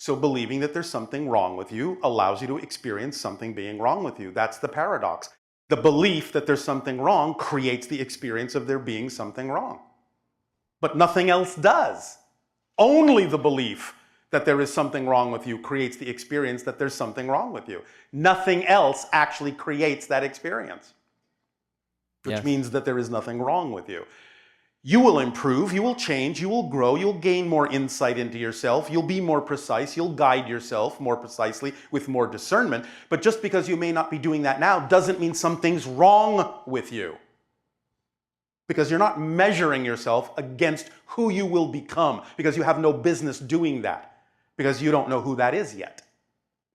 So believing that there's something wrong with you allows you to experience something being wrong with you. That's the paradox. The belief that there's something wrong creates the experience of there being something wrong. But nothing else does. Only the belief that there is something wrong with you creates the experience that there's something wrong with you. Nothing else actually creates that experience, which Yes. means that there is nothing wrong with you. You will improve, you will change, you will grow, you'll gain more insight into yourself, you'll be more precise, you'll guide yourself more precisely with more discernment. But just because you may not be doing that now doesn't mean something's wrong with you. Because you're not measuring yourself against who you will become, because you have no business doing that, because you don't know who that is yet.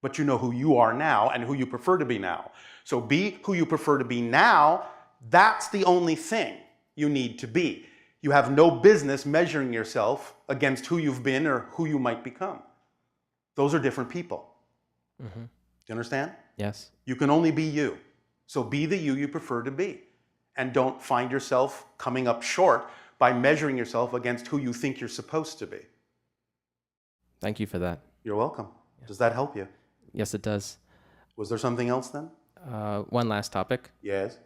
But you know who you are now and who you prefer to be now. So be who you prefer to be now. That's the only thing you need to be. You have no business measuring yourself against who you've been or who you might become. Those are different people. Mm-hmm. Do you understand? Yes. You can only be you. So be the you prefer to be. And don't find yourself coming up short by measuring yourself against who you think you're supposed to be. Thank you for that. You're welcome. Does that help you? Yes, it does. Was there something else then? One last topic. Yes.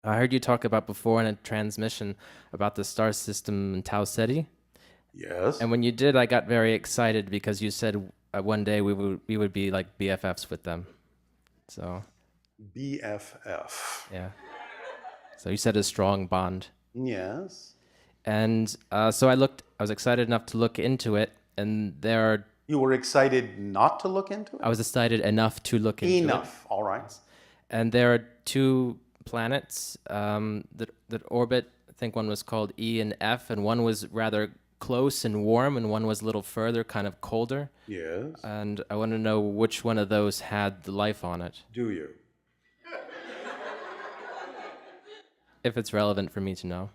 I heard you talk about before in a transmission about the star system in Tau Ceti. Yes. And when you did, I got very excited because you said one day we would be like BFFs with them. So. BFF. Yeah. So you said a strong bond. Yes. And so I was excited enough to look into it, and there are... You were excited not to look into it? I was excited enough to look into it. Enough, all right. And there are two planets that orbit. I think one was called E and F, and one was rather close and warm, and one was a little further, kind of colder. Yes. And I want to know which one of those had the life on it. Do you? If it's relevant for me to know.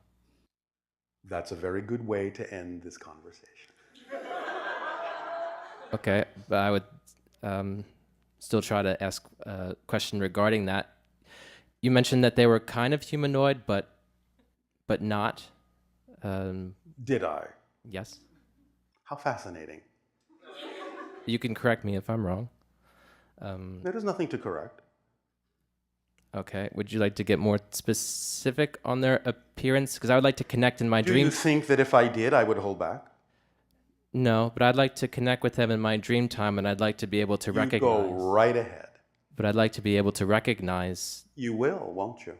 That's a very good way to end this conversation. Okay, but I would still try to ask a question regarding that. You mentioned that they were kind of humanoid, but not. Did I? Yes. How fascinating. You can correct me if I'm wrong. There is nothing to correct. Okay. Would you like to get more specific on their appearance? Because I would like to connect in my Do dream. you think that if I did, I would hold back? No, but I'd like to connect with them in my dream time, and I'd like to be able to recognize. You go right ahead. But I'd like to be able to recognize. You will, won't you?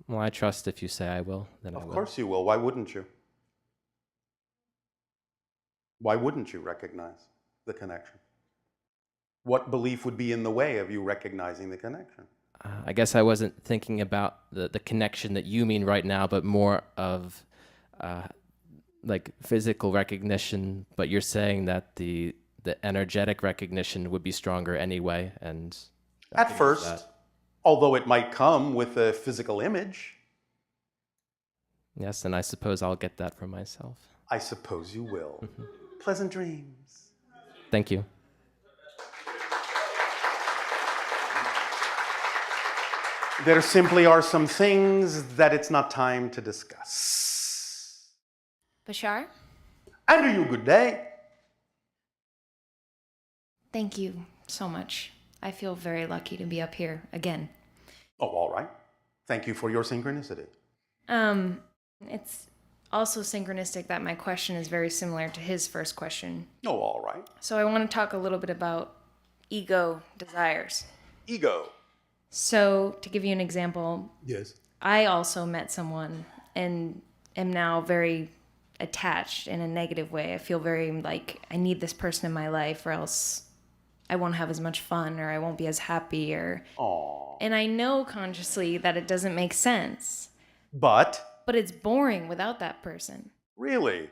Well, I trust if you say I will, then I will. Of course you will. Why wouldn't you? Why wouldn't you recognize the connection? What belief would be in the way of you recognizing the connection? I guess I wasn't thinking about the connection that you mean right now, but more of like physical recognition. But you're saying that the energetic recognition would be stronger anyway. And at first, although it might come with a physical image. Yes, and I suppose I'll get that for myself. I suppose you will. Mm-hmm. Pleasant dreams. Thank you. There simply are some things that it's not time to discuss. Bashar? And you good day. Thank you so much. I feel very lucky to be up here again. Oh, all right. Thank you for your synchronicity. It's also synchronistic that my question is very similar to his first question. Oh, all right. So I want to talk a little bit about ego desires. Ego. So, to give you an example, yes, I also met someone and am now very attached in a negative way. I feel very like I need this person in my life or else I won't have as much fun or I won't be as happy or... Aww. And I know consciously that it doesn't make sense. But it's boring without that person. Really?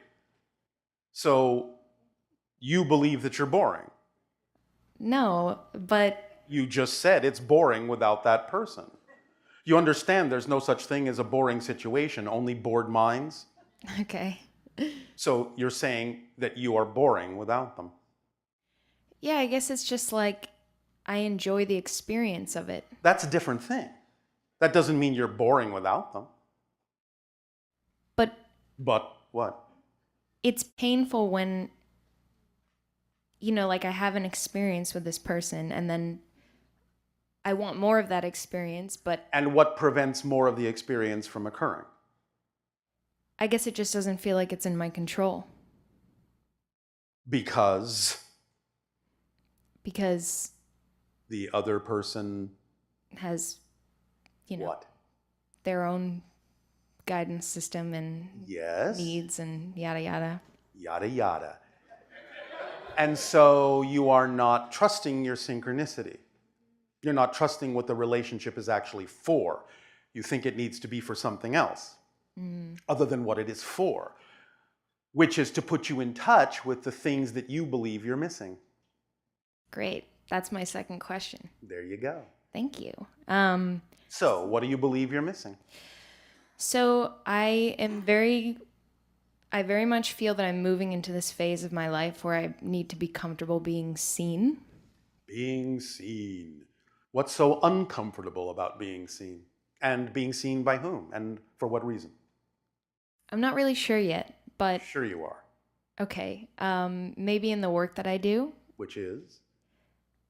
So, you believe that you're boring? No, but... You just said it's boring without that person. You understand there's no such thing as a boring situation, only bored minds? Okay. So you're saying that you are boring without them? Yeah, I guess it's just like I enjoy the experience of it. That's a different thing. That doesn't mean you're boring without them. But what? It's painful when like I have an experience with this person and then I want more of that experience, but And what prevents more of the experience from occurring? I guess it just doesn't feel like it's in my control. Because The other person has, what? their own guidance system and Yes. needs and yada yada. Yada yada. And so you are not trusting your synchronicity. You're not trusting what the relationship is actually for. You think it needs to be for something else other than what it is for, which is to put you in touch with the things that you believe you're missing. Great. That's my second question. There you go. Thank you. So what do you believe you're missing? So I very much feel that I'm moving into this phase of my life where I need to be comfortable being seen. Being seen. What's so uncomfortable about being seen? And being seen by whom? And for what reason? I'm not really sure yet, but Sure you are. okay. Maybe in the work that I do. Which is?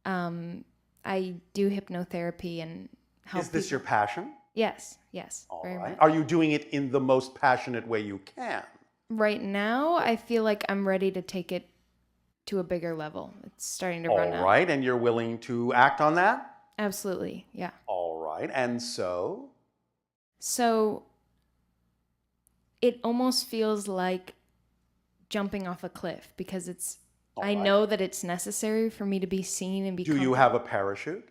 I do hypnotherapy and help Is this people. your passion? Yes, All very right. much. Are you doing it in the most passionate way you can? Right now, I feel like I'm ready to take it to a bigger level. It's starting to run All out. right. And you're willing to act on that? Absolutely, yeah. All right. And so? So it almost feels like jumping off a cliff because All I right. know that it's necessary for me to be seen and be Do you have a parachute?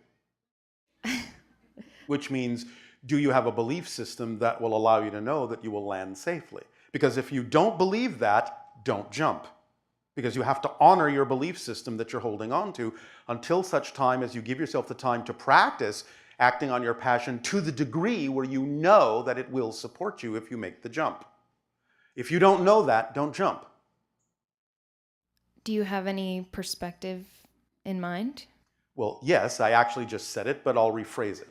Which means, do you have a belief system that will allow you to know that you will land safely? Because if you don't believe that, don't jump. Because you have to honor your belief system that you're holding on to until such time as you give yourself the time to practice acting on your passion to the degree where you know that it will support you if you make the jump. If you don't know that, don't jump. Do you have any perspective in mind? Well, yes, I actually just said it, but I'll rephrase it.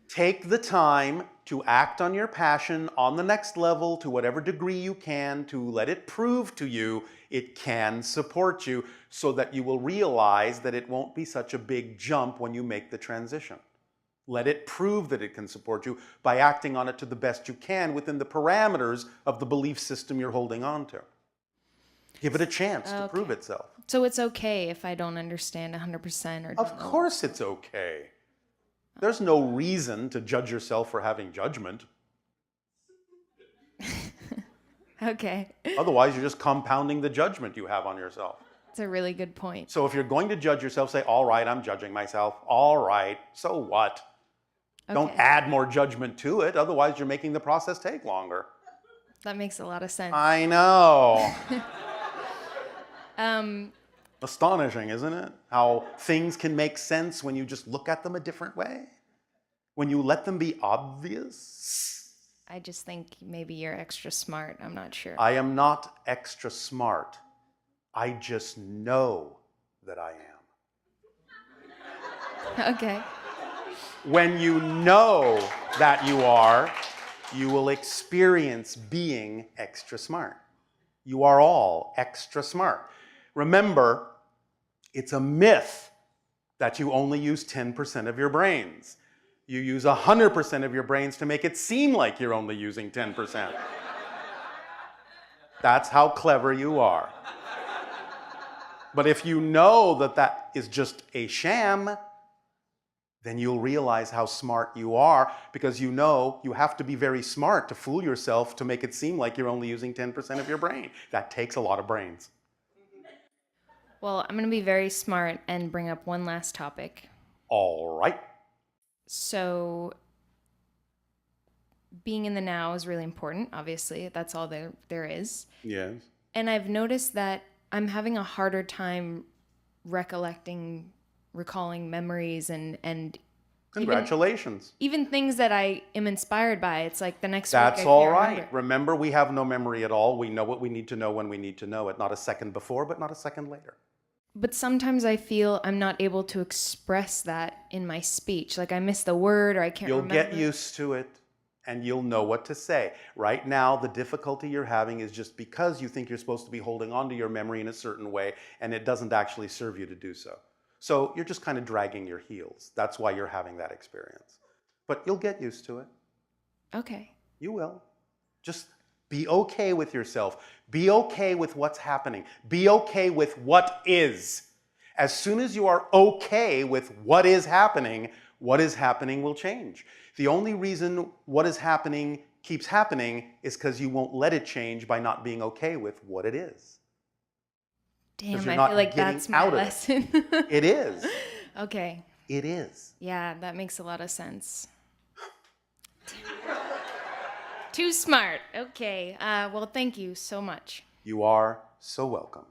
Take the time to act on your passion on the next level to whatever degree you can, to let it prove to you it can support you so that you will realize that it won't be such a big jump when you make the transition. Let it prove that it can support you by acting on it to the best you can within the parameters of the belief system you're holding on to. Give it a chance to prove itself. So it's okay if I don't understand 100% or don't Of course it's okay. There's no reason to judge yourself for having judgment. Okay. Otherwise, you're just compounding the judgment you have on yourself. That's a really good point. So if you're going to judge yourself, say, all right, I'm judging myself. All right, so what? Don't Okay. add more judgment to it. Otherwise, you're making the process take longer. That makes a lot of sense. I know. Astonishing, isn't it? How things can make sense when you just look at them a different way. When you let them be obvious. I just think maybe you're extra smart. I'm not sure. I am not extra smart. I just know that I am. Okay. When you know that you are, you will experience being extra smart. You are all extra smart. Remember, it's a myth that you only use 10% of your brains. You use 100% of your brains to make it seem like you're only using 10%. That's how clever you are. But if you know that that is just a sham, then you'll realize how smart you are, because you know you have to be very smart to fool yourself to make it seem like you're only using 10% of your brain. That takes a lot of brains. Well, I'm going to be very smart and bring up one last topic. All right. So, being in the now is really important, obviously. That's all there is. Yes. And I've noticed that I'm having a harder time recalling memories and Congratulations. even things that I am inspired by. It's like the next That's week I all can't right. remember. Remember, we have no memory at all. We know what we need to know when we need to know it. Not a second before, but not a second later. But sometimes I feel I'm not able to express that in my speech. Like I miss the word or I can't You'll remember. get used to it. and you'll know what to say. Right now, the difficulty you're having is just because you think you're supposed to be holding on to your memory in a certain way, and it doesn't actually serve you to do so. So you're just kind of dragging your heels. That's why you're having that experience. But you'll get used to it. Okay. You will. Just be okay with yourself. Be okay with what's happening. Be okay with what is. As soon as you are okay with what is happening will change. The only reason what is happening keeps happening is because you won't let it change by not being okay with what it is. Damn, you're I not feel like getting that's my out of it. lesson. It is. Okay. It is. Yeah, that makes a lot of sense. Too smart. Okay. Well, thank you so much. You are so welcome.